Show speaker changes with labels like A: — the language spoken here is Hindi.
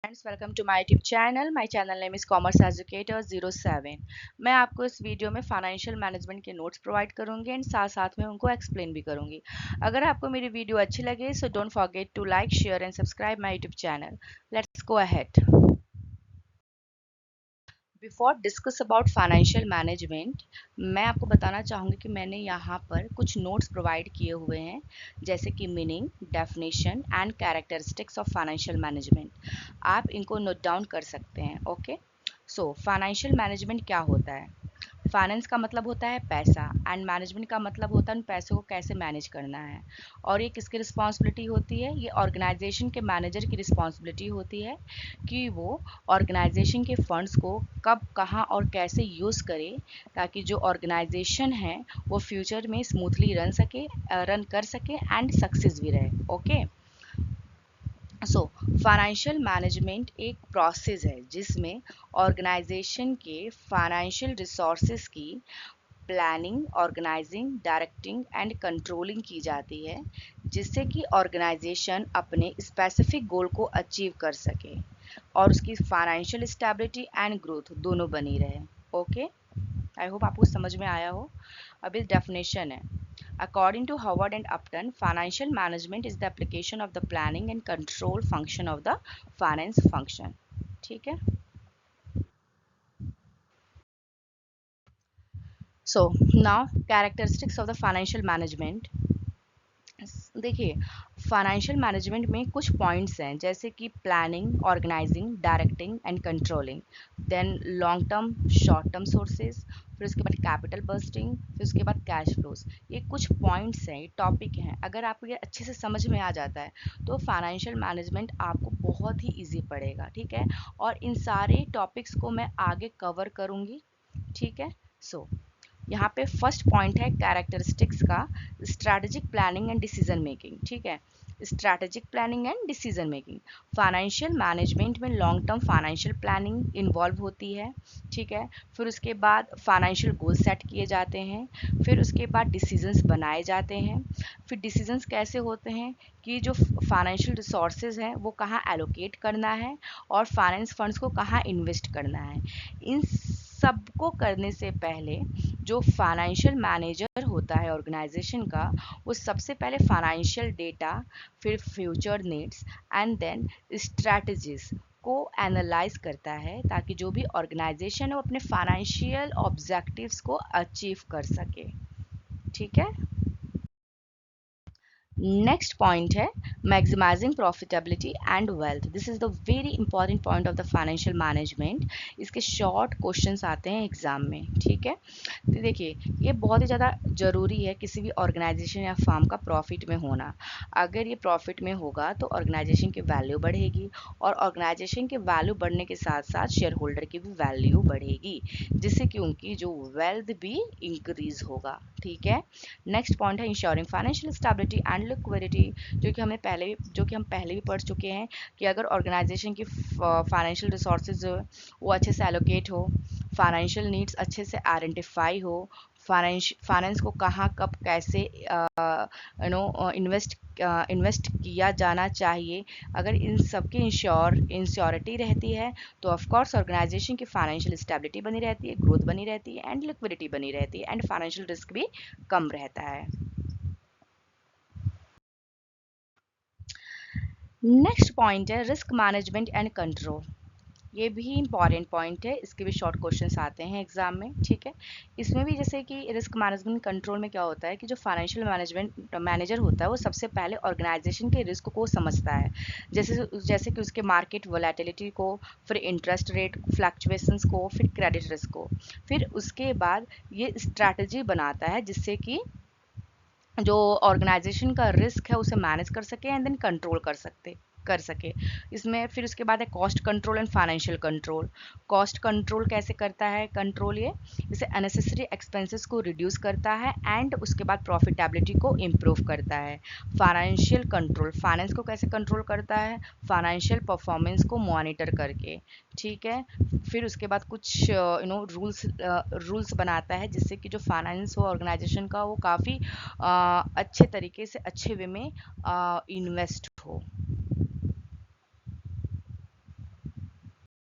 A: Friends, welcome to my YouTube channel. My channel name is commerce educator 07। मैं आपको इस वीडियो में फाइनेंशियल मैनेजमेंट के नोट्स प्रोवाइड करूंगी एंड साथ साथ में उनको एक्सप्लेन भी करूंगी। अगर आपको मेरी वीडियो अच्छी लगे so don't forget to like, share and subscribe my YouTube channel. Let's go ahead. Before discuss about financial management, मैं आपको बताना चाहूँगी कि मैंने यहाँ पर कुछ नोट्स प्रोवाइड किए हुए हैं, जैसे कि meaning, definition and characteristics of financial management. आप इनको नोट डाउन कर सकते हैं। ओके, सो फाइनेंशियल मैनेजमेंट क्या होता है? फाइनेंस का मतलब होता है पैसा एंड मैनेजमेंट का मतलब होता है उन पैसों को कैसे मैनेज करना है। और ये किसकी रिस्पॉन्सिबिलिटी होती है? ये ऑर्गेनाइजेशन के मैनेजर की रिस्पॉन्सिबिलिटी होती है कि वो ऑर्गेनाइजेशन के फंड्स को कब, कहाँ और कैसे यूज़ करे, ताकि जो ऑर्गेनाइजेशन है वो फ्यूचर में स्मूथली रन कर सके एंड सक्सेस भी रहे। ओके, सो फाइनेंशियल मैनेजमेंट एक प्रोसेस है जिसमें ऑर्गेनाइजेशन के फाइनेंशियल रिसोर्सेज की planning, organising, directing and controlling की जाती है, जिससे कि ऑर्गेनाइजेशन अपने स्पेसिफिक गोल को अचीव कर सके और उसकी फाइनेंशियल स्टेबिलिटी एंड ग्रोथ दोनों बनी रहे। ओके, आई होप आपको समझ में आया हो। अभी डेफिनेशन है। According to Howard and Upton, financial management is the application of the planning and control function of the finance function. ठीक है। So now characteristics of the financial management. देखिए, फाइनेंशियल मैनेजमेंट में कुछ पॉइंट्स हैं, जैसे कि planning, organising, directing and controlling, then long term, short term sources, फिर उसके बाद कैपिटल बर्स्टिंग, फिर उसके बाद कैश फ्लोज। ये कुछ पॉइंट्स हैं, ये टॉपिक हैं। अगर आपको ये अच्छे से समझ में आ जाता है तो फाइनेंशियल मैनेजमेंट आपको बहुत ही ईजी पड़ेगा। ठीक है, और इन सारे टॉपिक्स को मैं आगे कवर करूँगी। ठीक है, सो यहाँ पे फर्स्ट पॉइंट है कैरेक्टरिस्टिक्स का, strategic planning and decision making. ठीक है, strategic planning and decision making. Financial management में long term financial planning involve होती है। ठीक है, फिर उसके बाद फाइनेंशियल गोल सेट किए जाते हैं, फिर उसके बाद डिसीजंस बनाए जाते हैं। फिर डिसीजंस कैसे होते हैं कि जो फाइनेंशियल रिसोर्सेज हैं वो कहाँ एलोकेट करना है और फाइनेंस फंड्स को कहाँ इन्वेस्ट करना है। इन सबको करने से पहले जो फाइनेंशियल मैनेजर होता है ऑर्गेनाइजेशन का, वो सबसे पहले फाइनेंशियल डेटा, फिर future needs and then strategies को एनालाइज करता है, ताकि जो भी ऑर्गेनाइजेशन है वो अपने फाइनेंशियल ऑब्जेक्टिव्स को अचीव कर सके। ठीक है, नेक्स्ट पॉइंट है maximising profitability and wealth. This is the very important point of the financial management. इसके शॉर्ट क्वेश्चंस आते हैं एग्जाम में। ठीक है, तो देखिए, ये बहुत ही ज़्यादा ज़रूरी है किसी भी ऑर्गेनाइजेशन या फार्म का प्रॉफिट में होना। अगर ये प्रॉफिट में होगा तो ऑर्गेनाइजेशन की वैल्यू बढ़ेगी, और ऑर्गेनाइजेशन की वैल्यू बढ़ने के साथ साथ शेयर होल्डर की भी वैल्यू बढ़ेगी, जिससे कि उनकी जो वेल्थ भी इंक्रीज होगा। ठीक है, नेक्स्ट पॉइंट है ensuring financial stability and liquidity, जो कि हम पहले भी पढ़ चुके हैं कि अगर ऑर्गेनाइजेशन की फाइनेंशियल रिसोर्सेज वो अच्छे से एलोकेट हो, फाइनेंशियल नीड्स अच्छे से आइडेंटिफाई हो, फाइनेंस को कहाँ, कब, कैसे इन्वेस्ट किया जाना चाहिए, अगर इन सब की इंश्योरिटी रहती है तो ऑफ कोर्स ऑर्गेनाइजेशन की फाइनेंशियल स्टेबिलिटी बनी रहती है, ग्रोथ बनी रहती है एंड लिक्विडिटी बनी रहती है एंड फाइनेंशियल रिस्क भी कम रहता है। नेक्स्ट पॉइंट है रिस्क मैनेजमेंट एंड कंट्रोल। ये भी इंपॉर्टेंट पॉइंट है, इसके भी शॉर्ट क्वेश्चंस आते हैं एग्जाम में। ठीक है, इसमें भी जैसे कि रिस्क मैनेजमेंट कंट्रोल में क्या होता है कि जो फाइनेंशियल मैनेजमेंट मैनेजर होता है वो सबसे पहले ऑर्गेनाइजेशन के रिस्क को समझता है, जैसे जैसे कि उसके मार्केट वोलेटिलिटी को, फिर इंटरेस्ट रेट फ्लक्चुएशंस को, फिर क्रेडिट रिस्क को। फिर उसके बाद ये स्ट्रैटेजी बनाता है जिससे कि जो ऑर्गेनाइजेशन का रिस्क है उसे मैनेज कर सके एंड देन कंट्रोल कर सके। इसमें फिर उसके बाद है cost control and financial control. Cost control कैसे करता है? कंट्रोल ये इसे अननेसेसरी एक्सपेंसेस को रिड्यूस करता है एंड उसके बाद प्रॉफिटेबिलिटी को इम्प्रूव करता है। फाइनेंशियल कंट्रोल फाइनेंस को कैसे कंट्रोल करता है? फाइनेंशियल परफॉर्मेंस को मॉनिटर करके। ठीक है, फिर उसके बाद कुछ रूल्स बनाता है जिससे कि जो फाइनेंस हो ऑर्गेनाइजेशन का वो काफ़ी अच्छे तरीके से अच्छे वे में इन्वेस्ट हो।